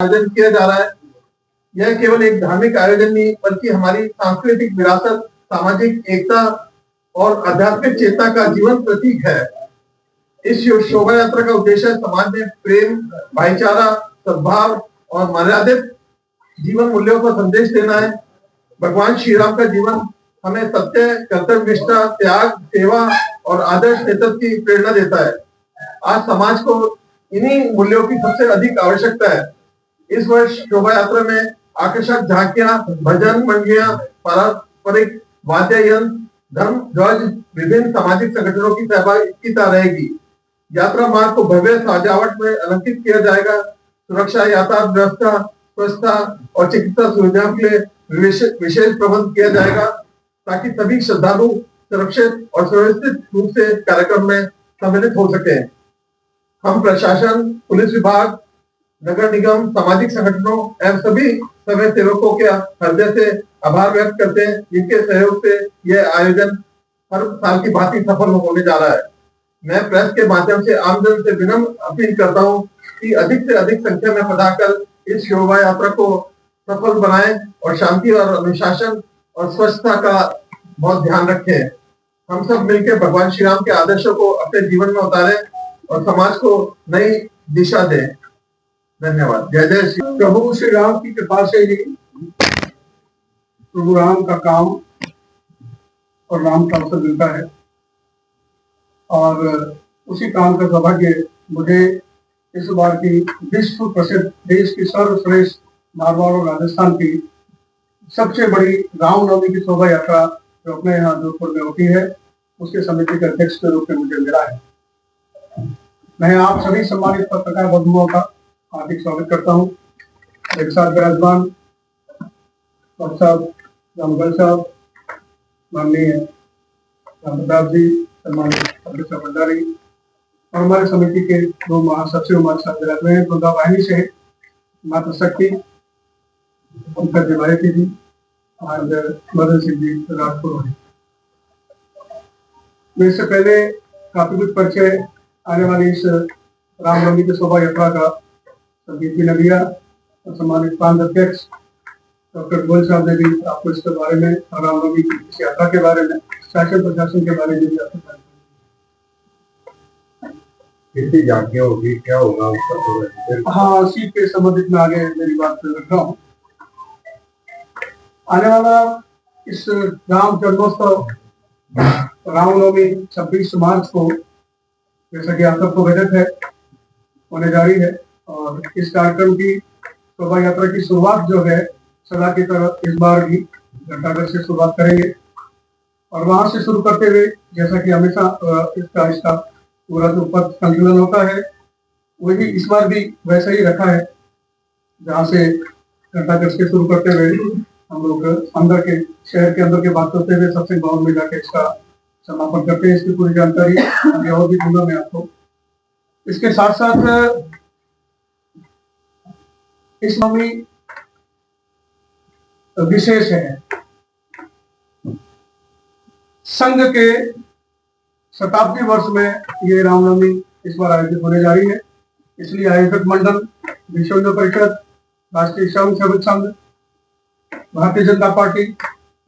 आयोजन किया जा रहा है। यह केवल एक धार्मिक आयोजन नहीं बल्कि हमारी सांस्कृतिक विरासत, सामाजिक एकता और आध्यात्मिक चेतना का जीवन प्रतीक है। इस शोभा यात्रा का उद्देश्य समाज में प्रेम, भाईचारा, सद्भाव और मर्यादित जीवन मूल्यों का संदेश देना है। भगवान श्री राम का जीवन हमें सत्य, कर्तव्य निष्ठा, त्याग, सेवा और आदर्श नेतृत्व की प्रेरणा देता है। आज समाज को इन्हीं मूल्यों की सबसे अधिक आवश्यकता है। इस वर्ष शोभा यात्रा में आकर्षक झांकियां, भजन मंडलियां, पारंपरिक वाद्य यंत्र, धर्म ध्वज, विभिन्न सामाजिक संगठनों की सहभागिता रहेगी। यात्रा मार्ग को भव्य सजावट में अलंकृत किया जाएगा। सुरक्षा, यातायात व्यवस्था, स्वच्छता और चिकित्सा सुविधाओं के लिए विशेष प्रबंध किया जाएगा ताकि सभी श्रद्धालु सुरक्षित और सुव्यवस्थित रूप से कार्यक्रम में सम्मिलित हो सके। हम प्रशासन, पुलिस विभाग, नगर निगम, सामाजिक संगठनों एवं सभी समय सेवकों के हृदय से आभार व्यक्त करते हैं जिनके सहयोग से यह आयोजन हर साल की भांति सफल होने जा रहा है। मैं प्रेस के माध्यम से आमजन से विनम्र अपील करता हूं कि अधिक से अधिक संख्या में पधारकर इस शोभा यात्रा को सफल बनाएं और शांति और अनुशासन और स्वच्छता का बहुत ध्यान रखें। हम सब मिलकर भगवान श्री राम के आदर्शों को अपने जीवन में उतारें और समाज को नई दिशा दें। धन्यवाद। जय जय श्री प्रभु श्री राम की कृपा से ही प्रभु राम का काम और राम का अवसर मिलता है और उसी काम का सौभाग्य मुझे इस बार की विश्व प्रसिद्ध देश की सर्वश्रेष्ठ मारवाड़ और राजस्थान की सबसे बड़ी रामनवमी की शोभा यात्रा जो अपने यहाँ जोधपुर में होती है उसके समिति के अध्यक्ष के रूप में मुझे मिला है। मैं आप सभी सम्मानित पत्रकार बंधुओं का हार्दिक स्वागत करता हूँ। मेरे साथ विराजमान डॉक्टर साहब, रामगढ़ साहब, माननीय राम प्रताप जी, सम्मानित अध्यक्ष भंडारी और हमारे समिति के दो महासचिव हमारे साथ विराजमान हैं। दुर्गा वाहिनी से माता शक्ति पंकज भारती जी और मदन सिंह जी राजपुर हैं। मैं इससे पहले काफी कुछ परिचय आने वाली इस रामनवमी की शोभा यात्रा का संदीप जी ने दिया और सम्मानित प्रांत अध्यक्ष डॉक्टर गोयल साहब ने भी आपको इसके बारे में, रामनवमी की इस यात्रा के बारे में, शासन प्रशासन के बारे में भी आपको जानकारी। कितनी झांकियां होगी, क्या होगा उसका? हाँ, उसी के संबंधित में आगे मेरी बात रख रहा हूँ। आने वाला इस राम जन्मोत्सव रामनवमी 26 मार्च को, जैसा कि आप सबको विदित है, होने जा रही है और इस कार्यक्रम की शोभा यात्रा की शुरुआत जो है सदा की तरह इस बार भी घंटाघर से शुरुआत करेंगे और वहां से शुरू करते हुए, जैसा कि हमेशा इसका पूरा जो पथ संकलन होता है वही इस बार भी वैसा ही रखा है, जहाँ से घंटाघर से शुरू करते हुए हम लोग अंदर के शहर के अंदर के बात करते हुए सबसे गाँव में जाके इसका समापन करते हैं। इसकी पूरी जानकारी आगे और भी दूंगा मैं आपको। इसके साथ साथ इस नवमी विशेष है, संघ के शताब्दी वर्ष में ये रामनवमी इस बार आयोजित होने जा रही है। इसलिए आयोजक मंडल, विश्व हिंदू परिषद, राष्ट्रीय स्वयं सेवक संघ, भारतीय जनता पार्टी,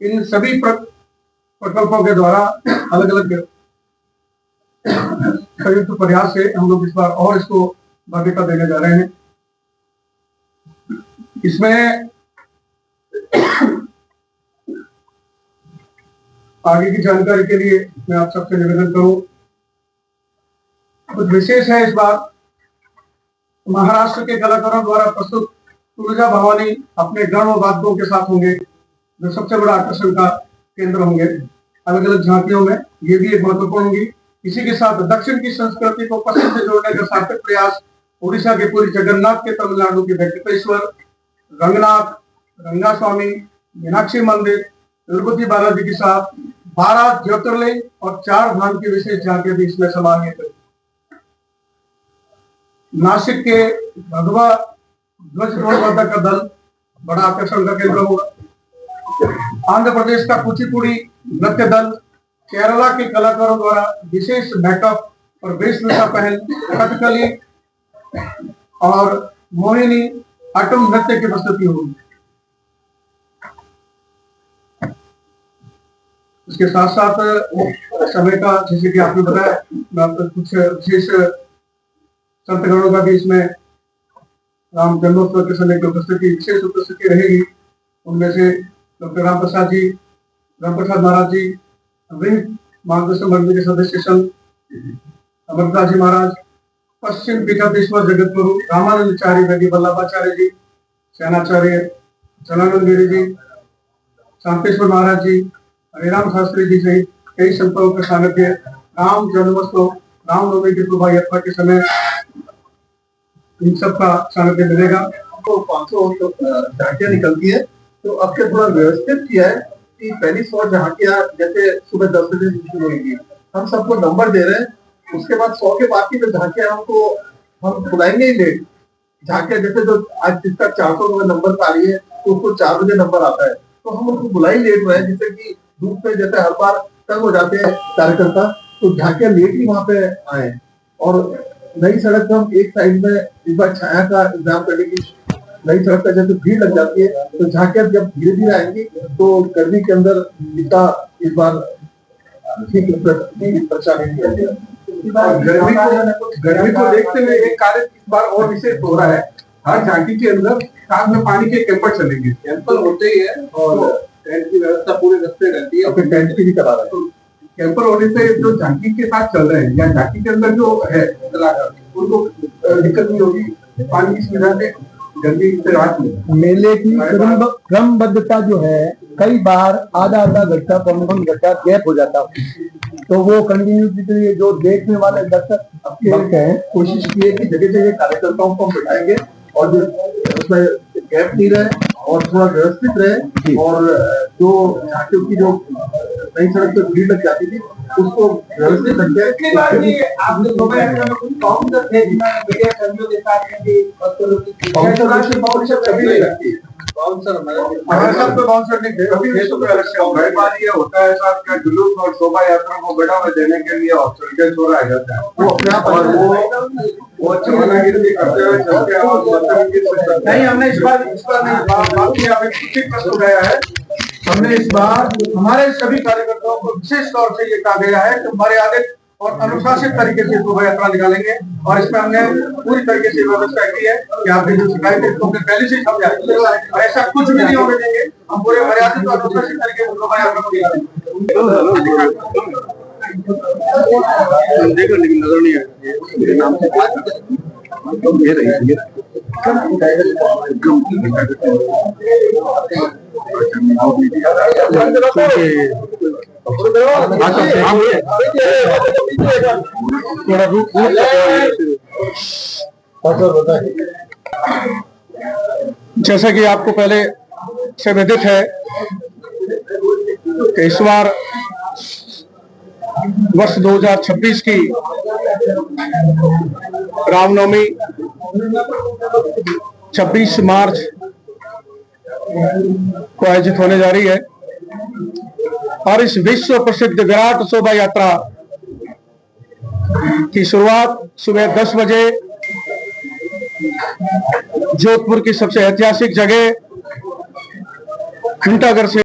इन सभी प्रकल्पों के द्वारा अलग अलग संयुक्त प्रयास से हम लोग इस बार और इसको भव्यता देने जा रहे हैं। इसमें आगे की जानकारी के लिए मैं आप सबसे निवेदन करूं, कुछ विशेष है इस बार। महाराष्ट्र के कलाकारों द्वारा प्रस्तुत तुलजा भवानी अपने गण और वाद्यों के साथ होंगे, जो सबसे बड़ा आकर्षण का केंद्र होंगे अलग अलग झांकियों में। ये भी एक महत्वपूर्ण होंगी। इसी के साथ दक्षिण की संस्कृति को पश्चिम से जोड़ने का सार्थक प्रयास उड़ीसा के पुरी जगन्नाथ के तमिलनाडु के वेंकटेश्वर, रंगनाथ, रंगास्वामी, मीनाक्षी मंदिर, तिरुपति बालाजी के साथ 12 ज्योतिर्लिंग और 4 धाम की विशेष झांकियां भी इसमें समाहित है। नासिक के भगवा ध्वजरोहण का दल बड़ा आकर्षण का केंद्र होगा। आंध्र प्रदेश का कुचिपुड़ी नृत्य दल, केरला के कलाकारों द्वारा विशेष मेकअप और वेशभूषा पहन कथकली और मोहिनी आटम नृत्य की प्रस्तुति होगी। इसके साथ साथ समय का, जैसे कि आपने बताया, कुछ विशेष संतगणों का भी इसमें राम जन्मोत्सव के समय की उपस्थिति, विशेष उपस्थिति रहेगी। उनमें से डॉक्टर राम प्रसाद महाराज जी, विंग मार्गदर्शन मंडली के सदस्य संत अमरदास जी महाराज, पश्चिम पीठाधीश्वर जगत गुरु रामानंदाचार्य वेदी वल्लभाचार्य जी, सेनाचार्य जलानंद गिरी जी, शांतेश्वर महाराज जी, हरिराम शास्त्री जी सहित कई संतों के सानिध्य राम जन्मोत्सव, रामनवमी की शोभा यात्रा के समय इन सब का सानिध्य मिलेगा। तो 500 झांकियां निकलती है, तो अब से थोड़ा व्यवस्थित किया है कि पहली 100 झांकियां जैसे सुबह 10 बजे शुरू होगी, हम सबको नंबर दे रहे हैं। उसके बाद 100 के बाद की जो झांकियां हमको हम बुलाएंगे ही लेट झांकियां, जैसे जो आज जिसका 400 नंबर का रही है तो उसको 4 बजे नंबर आता है, तो हम उसको बुलाई लेट रहे हैं, जिससे कि धूप में जैसे हर बार तंग हो जाते हैं कार्यकर्ता, तो झांकियां लेट ही वहां पे आए। और नई सड़क पर हम एक साइड में इस बार छाया का इंतजाम करने की, नई सड़क पर जैसे भीड़ लग जाती है तो झांकियां जब धीरे धीरे आएंगी तो गर्मी के अंदर इतना इस बार ठीक परेशानी नहीं आती है। गर्मी को देखते हुए एक कार्य इस बार और विशेष हो रहा है। हर झांकी के अंदर साथ में पानी के कैंपर चलेंगे, कैंपर होते ही है और टेंट की व्यवस्था पूरे रस्ते रहती है। अपने टेंट की भी करा रहे हैं। कैंपर होने से जो झांकी के साथ चल रहे हैं या झांकी के अंदर जो है कलाकार, उनको दिक्कत नहीं होगी, पानी की सुविधा से गर्मी से राहत मिलेगी। मेले की क्रमबद्धता जो है, कई बार आधा घंटा पौन घंटा गैप हो जाता है, तो वो कंटिन्यूटी के लिए जो देखने वाले दर्शक वक्त है, कोशिश की है कि जगह जगह कार्यकर्ताओं को हम बिठाएंगे और जो उसमें गैप नहीं रहे और थोड़ा व्यवस्थित रहे, और जो झांकियों की जो नई सड़क पर भीड़ लग जाती थी उसको व्यवस्थित रखते हैं। आपने काउंटर थे मीडिया कर्मियों के साथ कभी नहीं लगती हमारे साथ तो बाउंसर नहीं थे, अभी होता है साथ का जुलूस और शोभा यात्रा को बढ़ावा देने के लिए ऑब्जर्वेशन हो रहा जाता है, वो अपने आप और वो चमनागिरी करते हुए चलते हैं और नहीं, हमने इस बार नहीं, बाकी अभी ठीक प्रस्तुत आया है। हमने इस बार हमारे सभी कार्यकर्ताओं को विशेष तौर से ये कहा गया है कि मर्यादित और अनुशासित तरीके से शोभा यात्रा निकालेंगे, और इसमें हमने पूरी तरीके से व्यवस्था की है कि आपने जो शिकायत है तो पहले से ही समझाएंगे और ऐसा कुछ भी नहीं होने देंगे। हम पूरे मर्यादित और अनुशासित तरीके से शोभा यात्रा को निकालेंगे। देखो लेकिन नजर नहीं है नाम से ये रही जैसा कि आपको पहले से विदित है कि इस बार वर्ष 2026 की रामनवमी 26 मार्च को आयोजित होने जा रही है, और इस विश्व प्रसिद्ध विराट शोभा यात्रा की शुरुआत सुबह 10 बजे जोधपुर की सबसे ऐतिहासिक जगह घंटाघर से